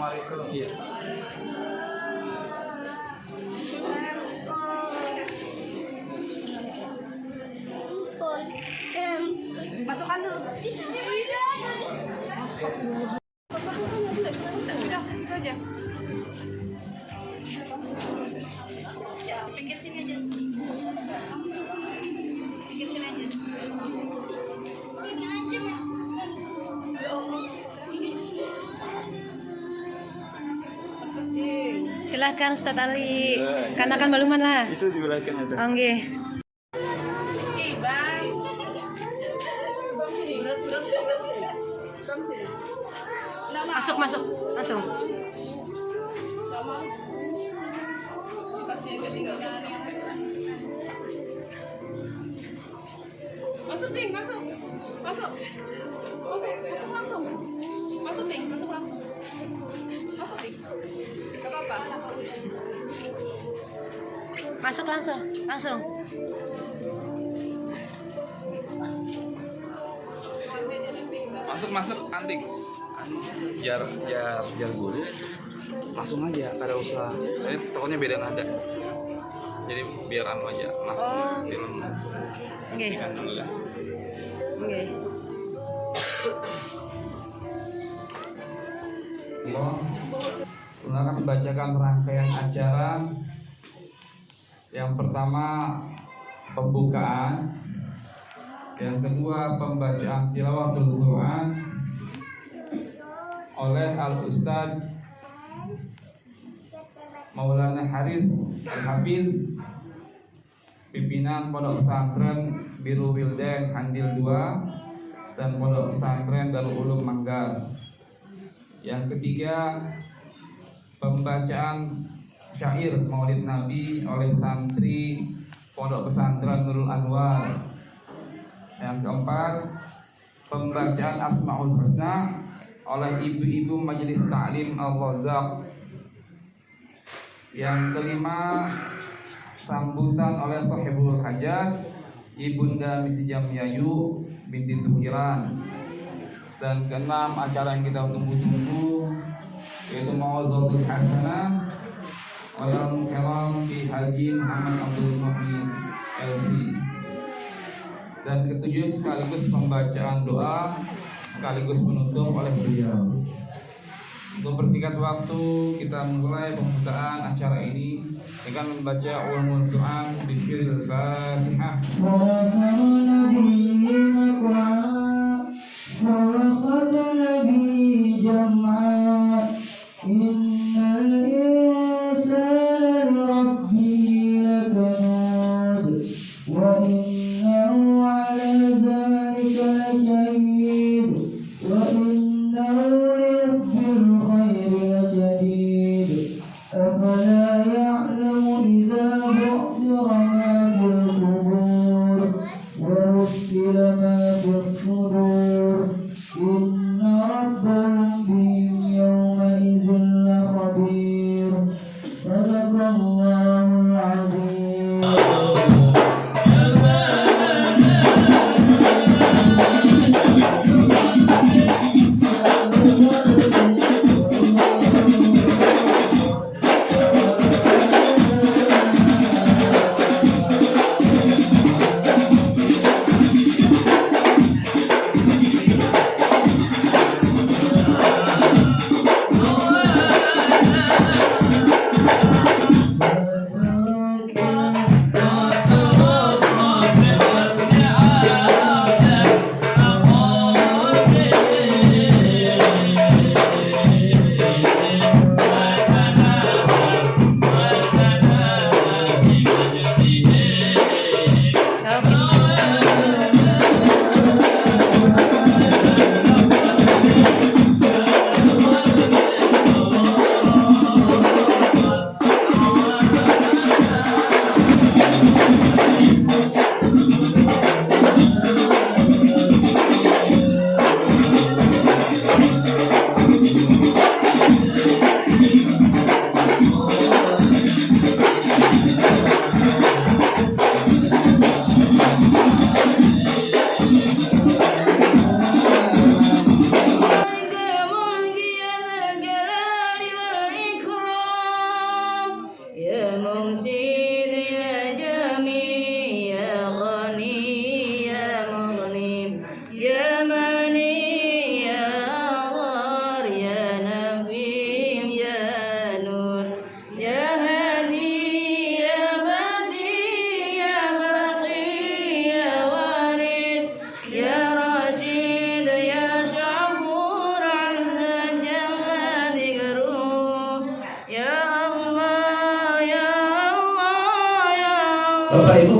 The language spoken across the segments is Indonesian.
Assalamualaikum. Iya. Masukkan dulu. Sudah, itu aja. Ya, pinggir sini aja. Pinggir sini aja. Silahkan Ustadz Ali. Kanakan baluman lah. Itu dibilangkan ada. Oh, nggih. Masuk, masuk, langsung. Masuk Ting, masuk. Masuk. Masuk langsung. Masuk Ting, masuk langsung. Masuk Ting. Gak apa-apa. Masuk langsung, langsung. Masuk antik. Jar guru. Langsung aja, kada usah. Saya takutnya beda nada. Jadi biar anu aja, langsung film. Nggih. Kan dulu lah. Nggih. Kita akan membacakan rangkaian acara. Yang pertama pembukaan, yang kedua pembacaan tilawatul Quran oleh Al-Ustadz Maulana Harith Al-Hafidh, pimpinan Pondok Pesantren Biru Wildan Handil 2 dan Pondok Pesantren Darul Ulum Manggar. Yang ketiga pembacaan syair Maulid Nabi oleh santri Pondok Pesantren Nurul Anwar. Yang keempat pembacaan Asmaul Husna oleh ibu-ibu Majelis Ta'lim Al-Razak. Yang kelima sambutan oleh Sahibul Hajat Ibunda Misi Jamyayu binti Tukiran. Dan keenam acara yang kita tunggu-tunggu yaitu Mawazatul Hasanah oleh Kalam Ki Haji Muhammad Abdul Muhyin LC. Dan ketujuh sekaligus pembacaan doa sekaligus penutup oleh beliau. Untuk persingkat waktu kita mulai pembukaan acara ini dengan membaca ulumul Quran di syiril Fatihah.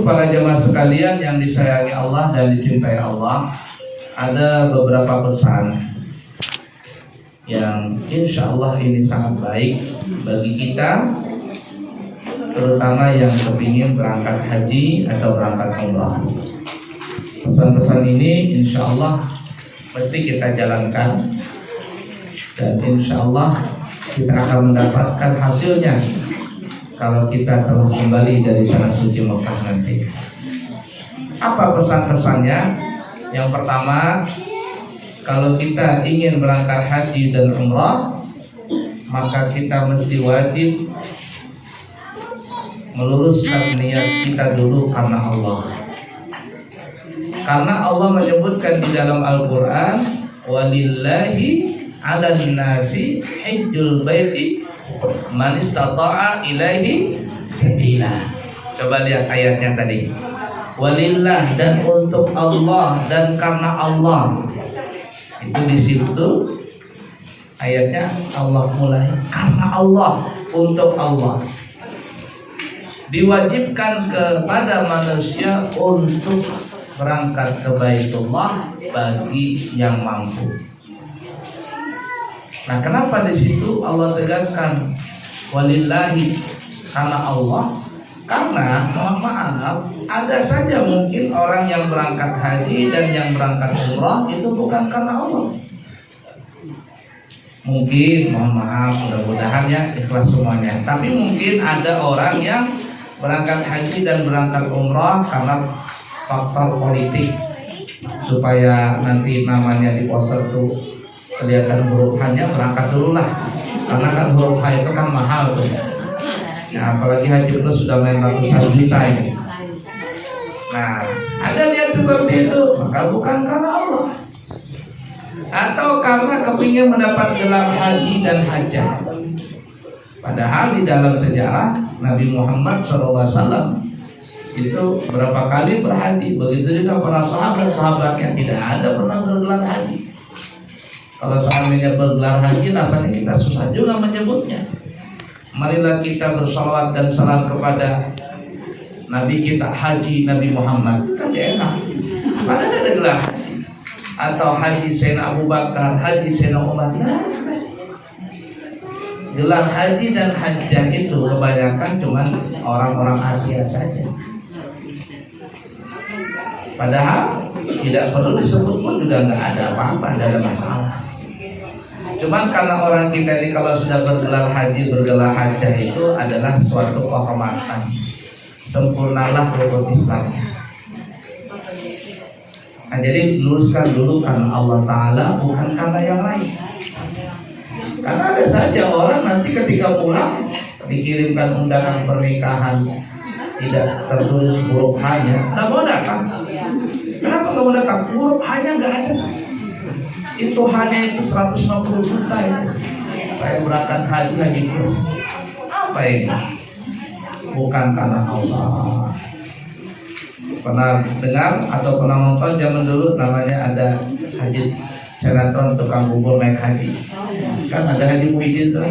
para jemaah sekalian yang disayangi Allah dan dicintai Allah, ada beberapa pesan yang insya Allah ini sangat baik bagi kita, terutama yang kepingin berangkat haji atau berangkat umrah. Pesan-pesan ini insya Allah mesti kita jalankan, dan insya Allah kita akan mendapatkan hasilnya kalau kita telah kembali dari tanah suci Mekah nanti. Apa pesan-pesannya? Yang pertama, kalau kita ingin berangkat haji dan umrah, maka kita mesti wajib meluruskan niat kita dulu karena Allah. Karena Allah menyebutkan di dalam Al-Quran, walillahi 'alan nasi hajjul baiti man istata'a ilaihi sabila. Coba lihat ayatnya tadi. Walillah, dan untuk Allah dan karena Allah. Itu di situ ayatnya Allah mulai karena Allah, untuk Allah. Diwajibkan kepada manusia untuk berangkat ke Baitullah bagi yang mampu. Nah, kenapa di situ Allah tegaskan walillahi, karena Allah? Karena mohon maaf, ada saja mungkin orang yang berangkat haji dan yang berangkat umrah itu bukan karena Allah. Mungkin, mohon maaf, mudah-mudahan ya ikhlas semuanya. Tapi mungkin ada orang yang berangkat haji dan berangkat umrah karena faktor politik, supaya nanti namanya di poster tuh kelihatan huruf H-nya, berangkat dulu lah, karena kan huruf H itu kan mahal tuh. Nah, apalagi haji itu sudah main ratusan juta ini. Nah, ada niat seperti itu, maka bukan karena Allah. Atau karena kepingin mendapat gelar haji dan hajah. Padahal di dalam sejarah Nabi Muhammad SAW itu berapa kali berhaji. Begitu juga para sahabat yang tidak ada pernah bergelar haji. Kalau seandainya bergelar haji, rasanya kita susah juga menyebutnya. Marilah kita bersalawat dan salam kepada Nabi kita, Haji Nabi Muhammad. Kan enak, padahal ada gelar haji. Atau Haji Sayyidina Abu Bakar, Haji Sayyidina Umar. Gelar haji dan hajjah itu kebanyakan cuman orang-orang Asia saja. Padahal tidak perlu disebut pun juga nggak ada apa-apa, tidak ada masalah. Cuman karena orang kita ini kalau sudah bergelar haji, bergelar hajjah itu adalah suatu kehormatan. Sempurnalah rukun Islam. Nah, jadi luruskan dulu karena Allah Ta'ala, bukan karena yang lain. Karena ada saja orang nanti ketika pulang dikirimkan undangan pernikahan tidak tertulis huruf H-nya, nggak mau datang. Kenapa nggak mau datang? Huruf H-nya nggak ada. Itu hanya itu 150 juta itu. Saya berangkat haji plus. Apa ini? Bukan karena Allah. Pernah dengar atau pernah nonton zaman dulu namanya ada haji senatron tukang bubur naik haji. Kan ada Haji Muhyiddin tuh.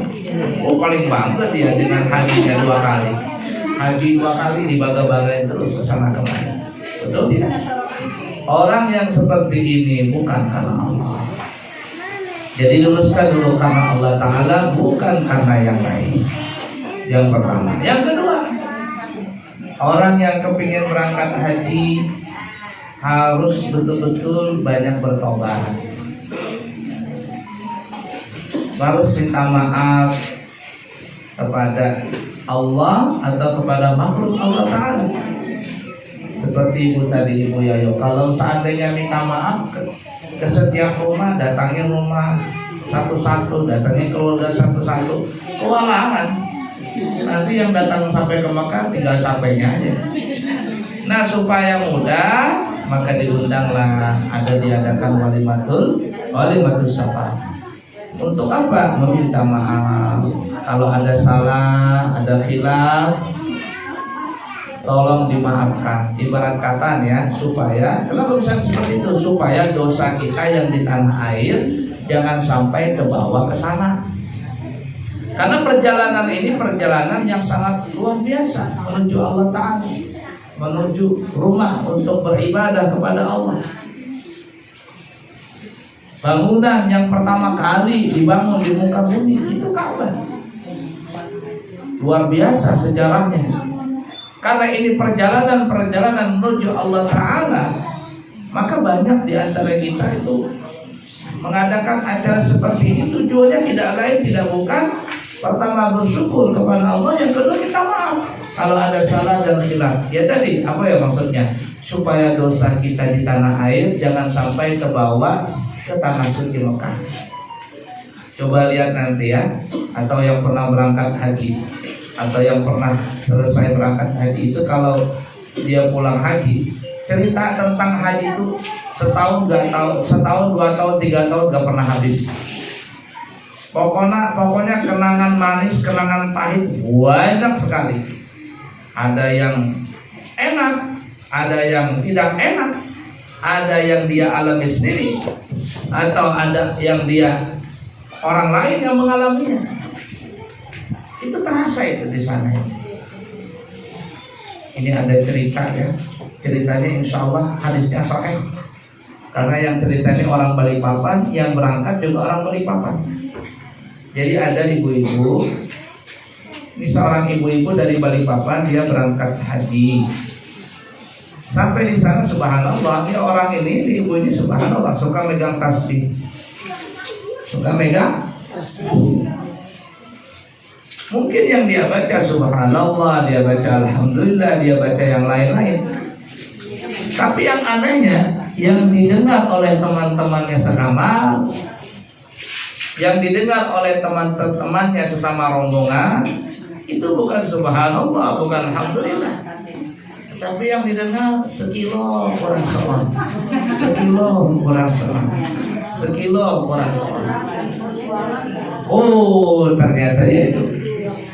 Oh, paling bangga dia dengan hajinya 2 kali. Haji 2 kali dibangga-banggain terus kesana kemari. Betul tidak? Orang yang seperti ini bukan karena Allah. Jadi luruskan dulu karena Allah Ta'ala, bukan karena yang lain. Yang pertama. Yang kedua, orang yang kepingin berangkat haji harus betul-betul banyak bertobat. Harus minta maaf kepada Allah atau kepada makhluk Allah Ta'ala. Seperti ibu tadi, Ibu Yayo, kalau seandainya minta maaf ke setiap rumah, datangnya rumah satu-satu, datangnya keluarga satu-satu, kewalahan. Nanti yang datang sampai ke Mekah tinggal capeknya aja. Nah, supaya mudah, maka diundanglah, ada diadakan walimatul syafaat. Untuk apa? Meminta maaf. Kalau ada salah, ada khilaf, tolong dimaafkan. Ibarat kata ya, supaya, kenapa bisa seperti itu? Supaya dosa kita yang di tanah air jangan sampai terbawa ke sana. Karena perjalanan ini perjalanan yang sangat luar biasa menuju Allah Ta'ala. menuju rumah untuk beribadah kepada Allah. Bangunan yang pertama kali dibangun di muka bumi itu Ka'bah. Luar biasa sejarahnya. Karena ini perjalanan menuju Allah Ta'ala, maka banyak di antara kita itu mengadakan acara seperti ini. Tujuannya tidak lain tidak bukan pertama bersyukur kepada Allah, yang kedua minta maaf kalau ada salah dan khilaf. Ya tadi apa ya maksudnya? Supaya dosa kita di tanah air jangan sampai terbawa ke tanah suci Mekah. Coba lihat nanti ya, atau yang pernah berangkat haji, atau yang pernah selesai berangkat haji itu, kalau dia pulang haji, cerita tentang haji itu setahun 2 tahun 3 tahun gak pernah habis. Pokoknya kenangan manis, kenangan pahit banyak sekali. Ada yang enak, ada yang tidak enak, ada yang dia alami sendiri, atau ada yang dia orang lain yang mengalaminya. Itu terasa itu di sana. Ini ada cerita ya. Ceritanya insya Allah hadisnya sahih. Karena yang ceritanya orang Balikpapan, yang berangkat juga orang Balikpapan. Jadi ada ibu-ibu. Ini seorang ibu-ibu dari Balikpapan, dia berangkat haji. Sampai di sana subhanallah, dia orang ini ibu ini subhanallah suka megang tasbih. Suka megang tasbih. Mungkin yang dia baca subhanallah, dia baca alhamdulillah, dia baca yang lain-lain. Tapi yang anehnya, yang didengar oleh teman-temannya sekamar, yang didengar oleh teman-temannya sesama rombongan, itu bukan subhanallah, bukan alhamdulillah, tapi yang didengar sekilo kurang seorang, sekilo kurang seorang, sekilo kurang seorang. Oh, ternyata itu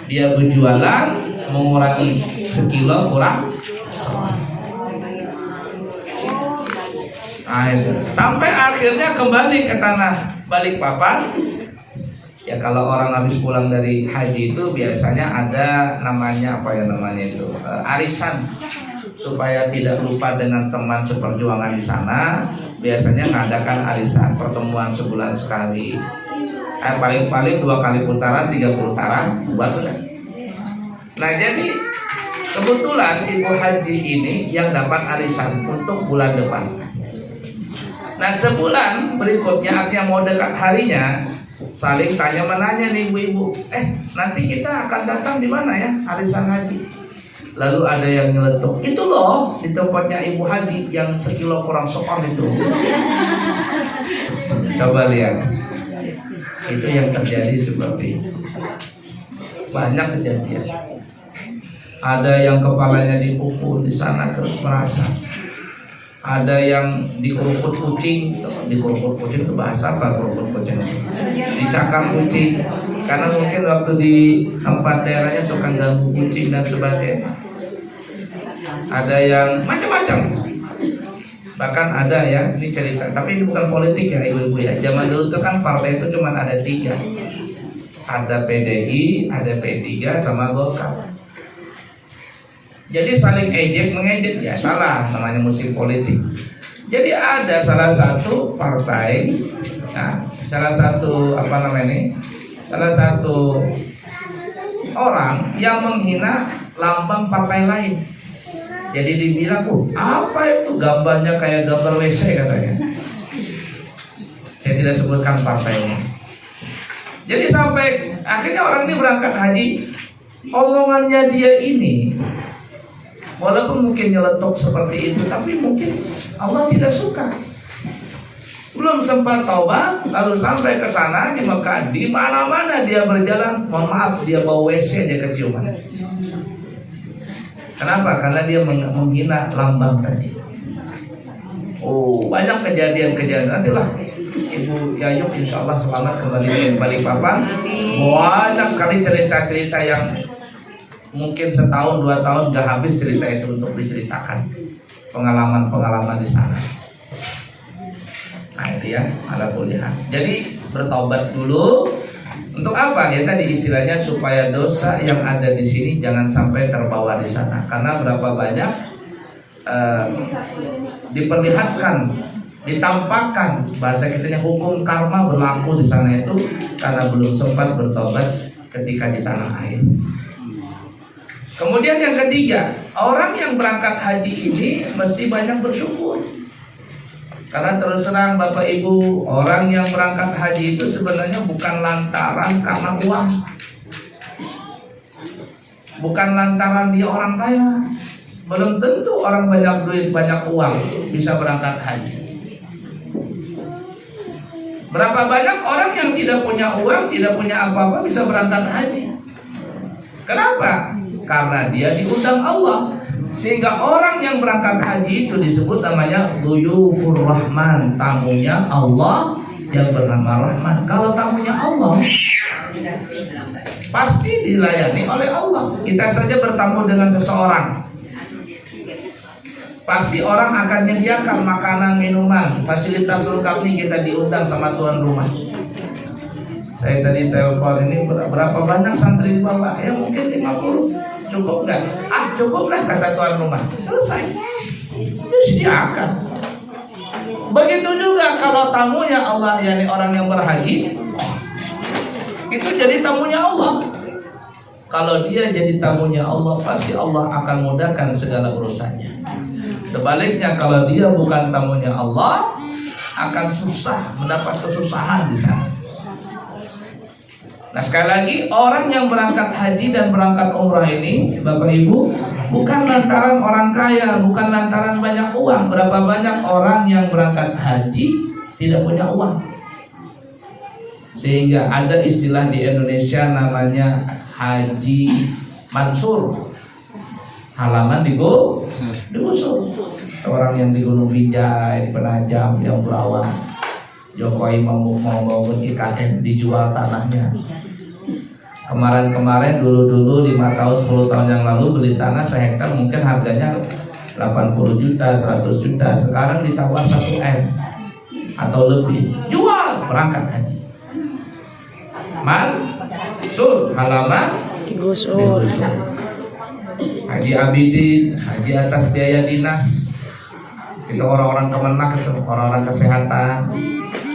dia berjualan mengurangi sekilo kurang seorang. Nah, sampai akhirnya kembali ke tanah Balikpapan. Ya kalau orang habis pulang dari haji itu biasanya ada namanya arisan, supaya tidak lupa dengan teman seperjuangan di sana. Biasanya mengadakan arisan, pertemuan sebulan sekali. Paling-paling 2 kali putaran, 3 putaran, buat sudah. Nah jadi kebetulan ibu haji ini yang dapat arisan untuk bulan depan. Nah sebulan berikutnya, artinya mau dekat harinya, saling tanya menanya nih ibu-ibu, nanti kita akan datang di mana ya arisan haji. Lalu ada yang nyeletuk, itu loh di tempatnya ibu haji yang sekilo kurang seorang itu. Coba lihat, itu yang terjadi seperti itu. Banyak kejadian. Ada yang kepalanya dipukul di sana terus merasa. Ada yang dikeruput kucing. Dikeruput kucing itu bahasa apa? Keruput kucing dicakar kucing, karena mungkin waktu di tempat daerahnya suka ganggu kucing dan sebagainya. Ada yang macam-macam. Bahkan ada ya, ini cerita, tapi ini bukan politik ya ibu-ibu ya. Zaman dulu itu kan partai itu cuma ada 3. Ada PDI, ada P3 sama Golkar. Jadi saling ejek mengejek, ya salah, namanya musim politik. Jadi ada salah satu partai, salah satu orang yang menghina lambang partai lain. Jadi dibilang, apa itu gambarnya kayak gambar WC katanya. Saya tidak sebutkan partainya. Jadi sampai akhirnya orang ini berangkat haji, omongannya dia ini, walaupun mungkin nyeletuk seperti itu, tapi mungkin Allah tidak suka. Belum sempat taubat, lalu sampai ke sana di Mekah, di mana-mana dia berjalan, mohon maaf, dia bawa WC dia keciuman. Kenapa? Karena dia menghina lambang tadi. Banyak kejadian-kejadian. Nantilah Ibu Yayu insya Allah selamat kembali ke Balikpapan. Banyak sekali cerita-cerita yang mungkin setahun 2 tahun gak habis cerita itu untuk diceritakan, pengalaman-pengalaman di sana. Nah itu ya, ala kuliah. Jadi bertobat dulu. Untuk apa? Ya tadi istilahnya supaya dosa yang ada di sini jangan sampai terbawa di sana. Karena berapa banyak diperlihatkan, ditampakkan, bahasa kitanya hukum karma berlaku di sana itu karena belum sempat bertobat ketika di tanah air. Kemudian yang ketiga, orang yang berangkat haji ini mesti banyak bersyukur. Karena terus terang Bapak Ibu, orang yang berangkat haji itu sebenarnya bukan lantaran karena uang, bukan lantaran dia orang kaya. Belum tentu orang banyak duit, banyak uang bisa berangkat haji. Berapa banyak orang yang tidak punya uang, tidak punya apa-apa bisa berangkat haji. Kenapa? Karena dia diundang Allah. Sehingga orang yang berangkat haji itu disebut namanya Duyufur Rahman, tamunya Allah yang bernama Rahman. Kalau tamunya Allah pasti dilayani oleh Allah. Kita saja bertamu dengan seseorang, pasti orang akan menyediakan makanan, minuman, fasilitas lengkap nih, kita diundang sama tuan rumah. Saya tadi telepon ini berapa banyak santri di bawah? Ya mungkin 50. Cukup nggak? Cukup lah kata tuan rumah. Selesai. Disediakan. Begitu juga kalau tamunya Allah, yakni orang yang berhaji, itu jadi tamunya Allah. Kalau dia jadi tamunya Allah, pasti Allah akan mudahkan segala urusannya. Sebaliknya kalau dia bukan tamunya Allah, akan susah, mendapat kesusahan di sana. Nah sekali lagi, orang yang berangkat haji dan berangkat umrah ini Bapak Ibu, bukan lantaran orang kaya, bukan lantaran banyak uang. Berapa banyak orang yang berangkat haji tidak punya uang, sehingga ada istilah di Indonesia namanya Haji Mansur. Halaman digusur. Orang yang di Gunung Bijay, Penajam, yang Berawang, Jokowi mau IKN dijual tanahnya. Kemarin dulu 5 tahun 10 tahun yang lalu beli tanah sehektar mungkin harganya 80 juta, 100 juta. Sekarang ditawar 1 M atau lebih. Jual, berangkat haji. Mansur, halaman digusur. Haji Abidin, haji atas biaya dinas. Itu orang-orang Kemenak, itu orang-orang kesehatan.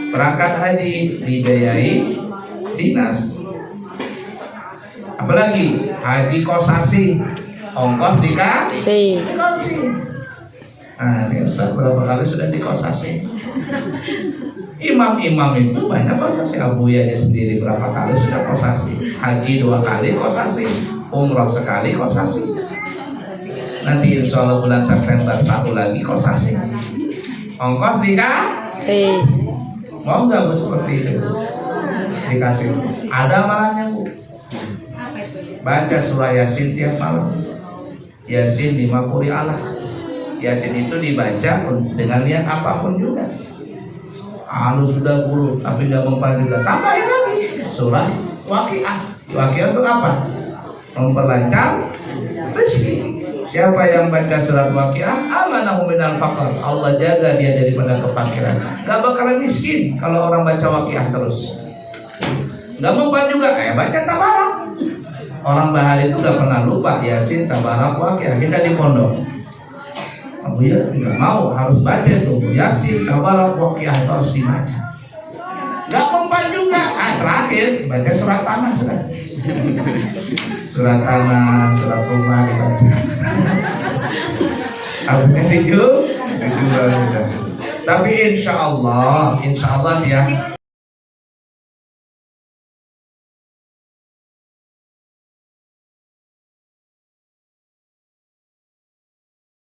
Berangkat haji dibiayai dinas. Apalagi haji kosasi, ongkos dikasih. Nah, ini Ustaz berapa kali sudah dikosasi? Imam-imam itu banyak kosasi. Abu Yahya sendiri berapa kali sudah kosasi? Haji 2 kali kosasi, umroh sekali kosasi. Nanti insya Allah bulan September 1 lagi kosasi. Ongkos dikasih. Mau nggak Bu seperti itu? Dikasih. Ada amalannya Bu. Baca surah Yasin tiap malam. Yasin 5 quri'alah. Yasin itu dibaca dengan niat apapun juga. Lu sudah guru tapi nggak mempan juga, tambahin lagi surah Waqiah. Waqiah itu apa? Memperlancar rezeki. Siapa yang baca surat Waqiah, amanahu minal faqr, Allah jaga dia daripada kefakiran. Gak bakalan miskin kalau orang baca Waqiah terus. Gak mempan juga, baca Tabarak. Orang Bahari itu gak pernah lupa Yasin, Tabarak, Waqiah. Kita di pondok Abu ya tidak mau, harus baca itu Yasin, Tabarak, Waqiah itu harus dibaca. Gak mempan juga, terakhir baca surat tanah sudah. Surat tanah, surat rumah dibaca. Tapi insya Allah ya